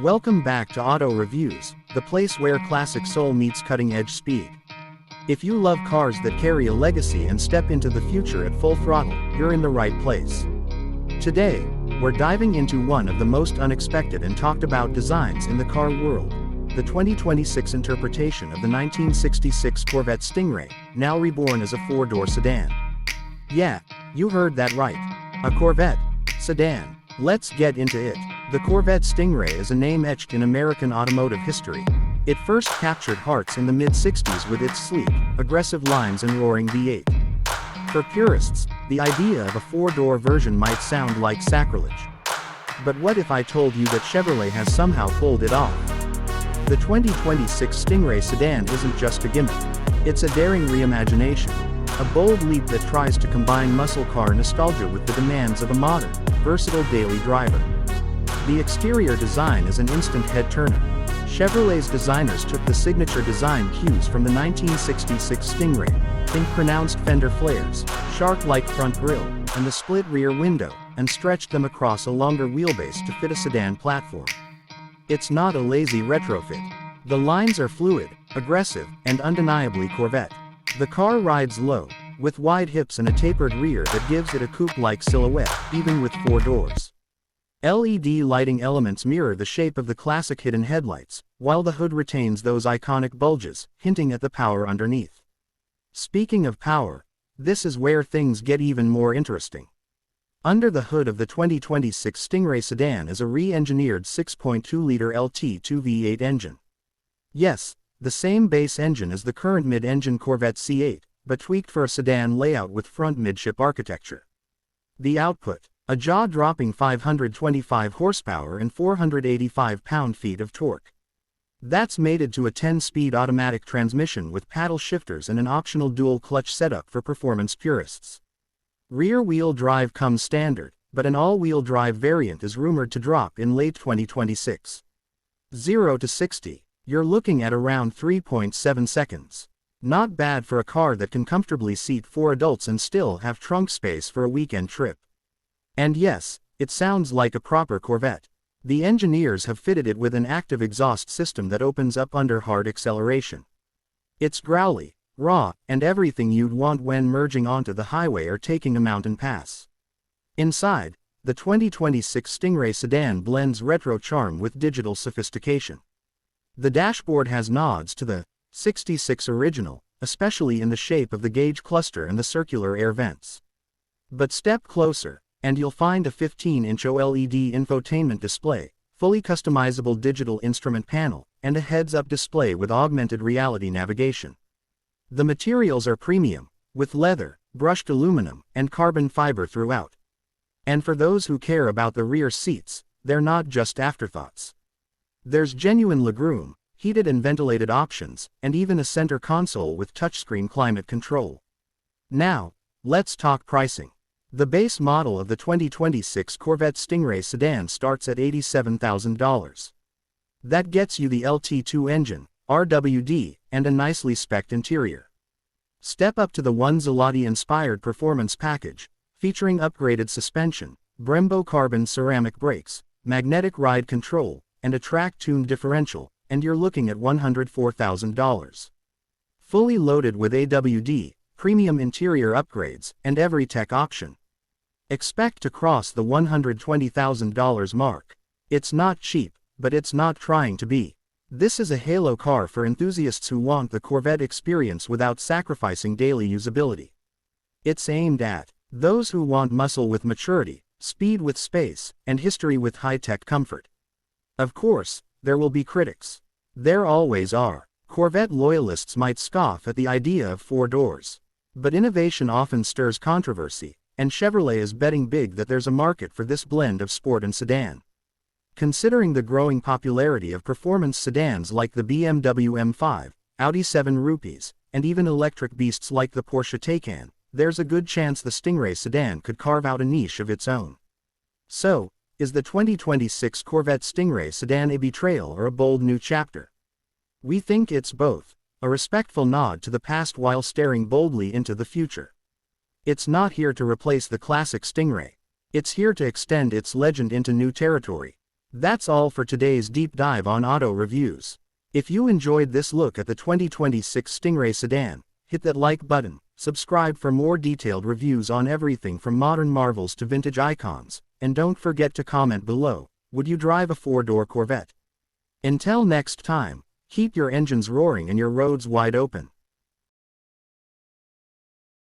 Welcome back to Auto Reviews, the place where classic soul meets cutting-edge speed. If you love cars that carry a legacy and step into the future at full throttle, you're in the right place. Today, we're diving into one of the most unexpected and talked about designs in the car world, the 2026 interpretation of the 1966 Corvette Stingray, now reborn as a four-door sedan. Yeah, you heard that right. A Corvette sedan. Let's get into it. The Corvette Stingray is a name etched in American automotive history. It first captured hearts in the mid-60s with its sleek, aggressive lines and roaring V8. For purists, the idea of a four-door version might sound like sacrilege. But what if I told you that Chevrolet has somehow pulled it off? The 2026 Stingray sedan isn't just a gimmick. It's a daring reimagination. A bold leap that tries to combine muscle car nostalgia with the demands of a modern, versatile daily driver. The exterior design is an instant head-turner. Chevrolet's designers took the signature design cues from the 1966 Stingray, think pronounced fender flares, shark-like front grille, and the split rear window, and stretched them across a longer wheelbase to fit a sedan platform. It's not a lazy retrofit. The lines are fluid, aggressive, and undeniably Corvette. The car rides low, with wide hips and a tapered rear that gives it a coupe-like silhouette, even with four doors. LED lighting elements mirror the shape of the classic hidden headlights, while the hood retains those iconic bulges, hinting at the power underneath. Speaking of power, this is where things get even more interesting. Under the hood of the 2026 Stingray sedan is a re-engineered 6.2-liter LT2 V8 engine. Yes, the same base engine as the current mid-engine Corvette C8, but tweaked for a sedan layout with front midship architecture. The output: a jaw-dropping 525 horsepower and 485 pound-feet of torque. That's mated to a 10-speed automatic transmission with paddle shifters and an optional dual-clutch setup for performance purists. Rear-wheel drive comes standard, but an all-wheel drive variant is rumored to drop in late 2026. 0 to 60, you're looking at around 3.7 seconds. Not bad for a car that can comfortably seat 4 adults and still have trunk space for a weekend trip. And yes, it sounds like a proper Corvette. The engineers have fitted it with an active exhaust system that opens up under hard acceleration. It's growly, raw, and everything you'd want when merging onto the highway or taking a mountain pass. Inside, the 2026 Stingray sedan blends retro charm with digital sophistication. The dashboard has nods to the 66 original, especially in the shape of the gauge cluster and the circular air vents. But step closer, and you'll find a 15-inch OLED infotainment display, fully customizable digital instrument panel, and a heads-up display with augmented reality navigation. The materials are premium, with leather, brushed aluminum, and carbon fiber throughout. And for those who care about the rear seats, they're not just afterthoughts. There's genuine legroom, heated and ventilated options, and even a center console with touchscreen climate control. Now, let's talk pricing. The base model of the 2026 Corvette Stingray sedan starts at $87,000. That gets you the LT2 engine, RWD, and a nicely spec'd interior. Step up to the Zalotti-inspired performance package, featuring upgraded suspension, Brembo carbon ceramic brakes, magnetic ride control, and a track-tuned differential, and you're looking at $104,000. Fully loaded with AWD, premium interior upgrades, and every tech option. Expect to cross the $120,000 mark. It's not cheap, but it's not trying to be. This is a halo car for enthusiasts who want the Corvette experience without sacrificing daily usability. It's aimed at those who want muscle with maturity, speed with space, and history with high-tech comfort. Of course, there will be critics. There always are. Corvette loyalists might scoff at the idea of four doors. But innovation often stirs controversy, and Chevrolet is betting big that there's a market for this blend of sport and sedan. Considering the growing popularity of performance sedans like the BMW M5, Audi 7 Rupees, and even electric beasts like the Porsche Taycan, there's a good chance the Stingray sedan could carve out a niche of its own. So, is the 2026 Corvette Stingray sedan a betrayal or a bold new chapter? We think it's both, a respectful nod to the past while staring boldly into the future. It's not here to replace the classic Stingray. It's here to extend its legend into new territory. That's all for today's deep dive on auto reviews. If you enjoyed this look at the 2026 Stingray sedan, hit that like button, subscribe for more detailed reviews on everything from modern marvels to vintage icons, and don't forget to comment below, would you drive a 4-door Corvette? Until next time, keep your engines roaring and your roads wide open.